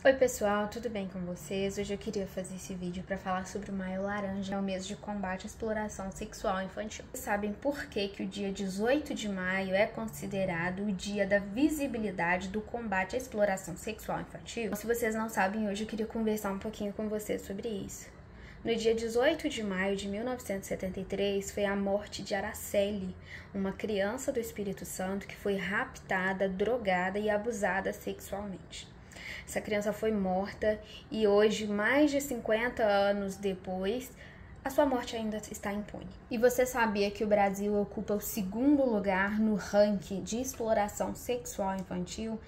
Oi pessoal, tudo bem com vocês? Hoje eu queria fazer esse vídeo para falar sobre o Maio Laranja, o mês de combate à exploração sexual infantil. Vocês sabem por que o dia 18 de maio é considerado o dia da visibilidade do combate à exploração sexual infantil? Se vocês não sabem, hoje eu queria conversar um pouquinho com vocês sobre isso. No dia 18 de maio de 1973 foi a morte de Araceli, uma criança do Espírito Santo que foi raptada, drogada e abusada sexualmente. Essa criança foi morta e hoje, mais de 50 anos depois, a sua morte ainda está impune. E você sabia que o Brasil ocupa o segundo lugar no ranking de exploração sexual infantil,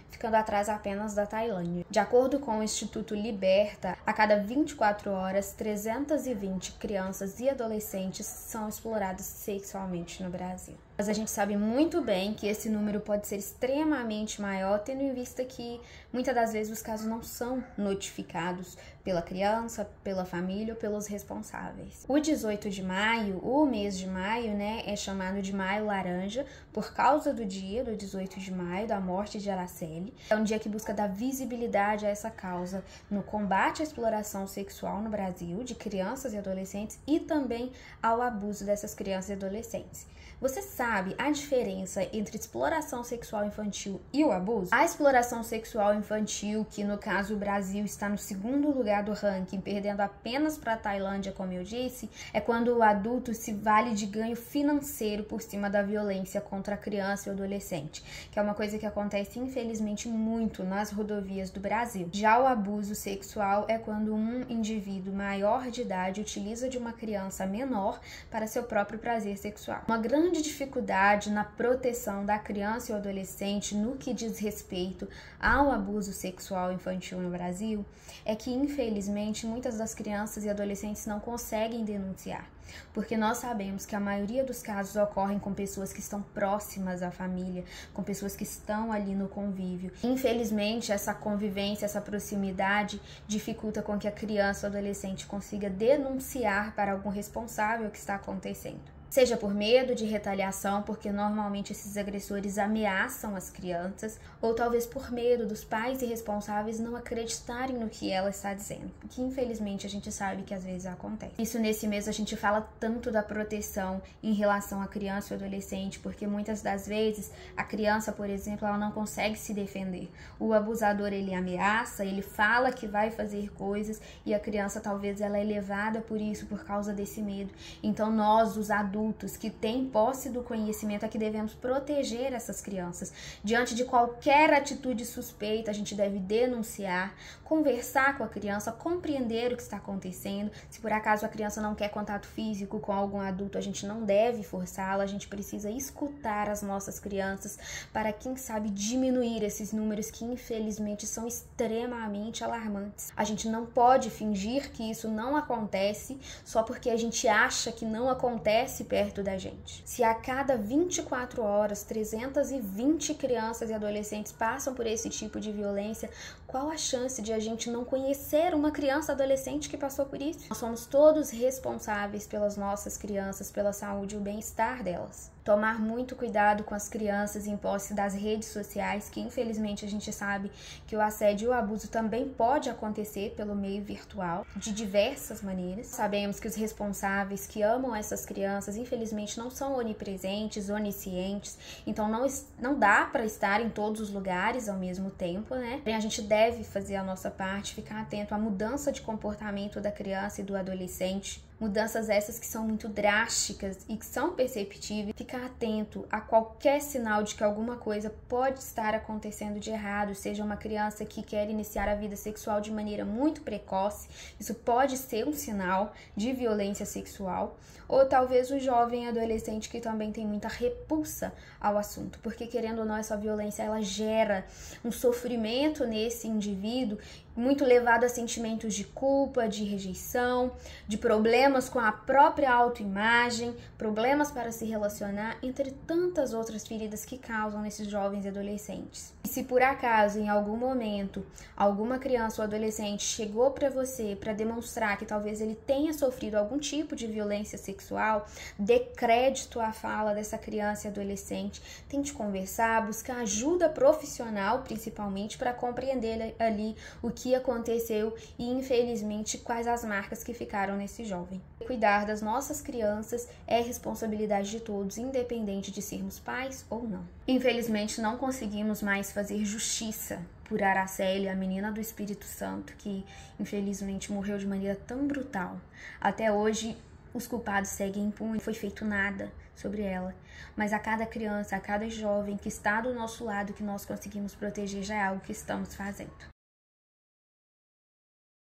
ficando atrás apenas da Tailândia? De acordo com o Instituto Liberta, a cada 24 horas, 320 crianças e adolescentes são exploradas sexualmente no Brasil. Mas a gente sabe muito bem que esse número pode ser extremamente maior, tendo em vista que muitas das vezes os casos não são notificados pela criança, pela família ou pelos responsáveis. O 18 de maio, o mês de maio, é chamado de Maio Laranja por causa do dia do 18 de maio, da morte de Araceli. É um dia que busca dar visibilidade a essa causa no combate à exploração sexual no Brasil de crianças e adolescentes e também ao abuso dessas crianças e adolescentes. Você sabe a diferença entre exploração sexual infantil e o abuso? A exploração sexual infantil, que no caso o Brasil está no segundo lugar do ranking, perdendo apenas para a Tailândia, como eu disse, é quando o adulto se vale de ganho financeiro por cima da violência contra a criança e o adolescente, que é uma coisa que acontece infelizmente muito nas rodovias do Brasil. Já o abuso sexual é quando um indivíduo maior de idade utiliza de uma criança menor para seu próprio prazer sexual. Uma grande dificuldade na proteção da criança e o adolescente no que diz respeito ao abuso sexual infantil no Brasil é que, infelizmente, muitas das crianças e adolescentes não conseguem denunciar, porque nós sabemos que a maioria dos casos ocorrem com pessoas que estão próximas à família, com pessoas que estão ali no convívio. Infelizmente, essa convivência, essa proximidade dificulta com que a criança ou adolescente consiga denunciar para algum responsável o que está acontecendo. Seja por medo de retaliação, porque normalmente esses agressores ameaçam as crianças, ou talvez por medo dos pais e responsáveis não acreditarem no que ela está dizendo, que infelizmente a gente sabe que às vezes acontece. Isso nesse mês a gente fala tanto da proteção em relação à criança e adolescente, porque muitas das vezes a criança, por exemplo, ela não consegue se defender. O abusador, ele ameaça, ele fala que vai fazer coisas e a criança talvez ela é levada por isso, por causa desse medo. Então nós, os adultos que têm posse do conhecimento, é que devemos proteger essas crianças. Diante de qualquer atitude suspeita, a gente deve denunciar, conversar com a criança, compreender o que está acontecendo. Se por acaso a criança não quer contato físico com algum adulto, a gente não deve forçá-la, a gente precisa escutar as nossas crianças para, quem sabe, diminuir esses números que infelizmente são extremamente alarmantes. A gente não pode fingir que isso não acontece só porque a gente acha que não acontece perto da gente. Se a cada 24 horas 320 crianças e adolescentes passam por esse tipo de violência, qual a chance de a gente não conhecer uma criança ou adolescente que passou por isso? Nós somos todos responsáveis pelas nossas crianças, pela saúde e o bem-estar delas. Tomar muito cuidado com as crianças em posse das redes sociais, que infelizmente a gente sabe que o assédio e o abuso também pode acontecer pelo meio virtual, de diversas maneiras. Sabemos que os responsáveis que amam essas crianças, infelizmente, não são onipresentes, oniscientes, então não dá para estar em todos os lugares ao mesmo tempo, A gente deve fazer a nossa parte, ficar atento à mudança de comportamento da criança e do adolescente, mudanças essas que são muito drásticas e que são perceptíveis. Ficar atento a qualquer sinal de que alguma coisa pode estar acontecendo de errado, seja uma criança que quer iniciar a vida sexual de maneira muito precoce, isso pode ser um sinal de violência sexual, ou talvez o jovem adolescente que também tem muita repulsa ao assunto, porque querendo ou não, essa violência ela gera um sofrimento nesse indivíduo muito levado a sentimentos de culpa, de rejeição, de problemas problemas com a própria autoimagem, problemas para se relacionar, entre tantas outras feridas que causam nesses jovens e adolescentes. E se por acaso, em algum momento, alguma criança ou adolescente chegou para você para demonstrar que talvez ele tenha sofrido algum tipo de violência sexual, dê crédito à fala dessa criança e adolescente, tente conversar, buscar ajuda profissional, principalmente, para compreender ali o que aconteceu e, infelizmente, quais as marcas que ficaram nesse jovem. Cuidar das nossas crianças é responsabilidade de todos, independente de sermos pais ou não. Infelizmente, não conseguimos mais fazer justiça por Araceli, a menina do Espírito Santo, que infelizmente morreu de maneira tão brutal. Até hoje, os culpados seguem impunes, não foi feito nada sobre ela. Mas a cada criança, a cada jovem que está do nosso lado, que nós conseguimos proteger, já é algo que estamos fazendo.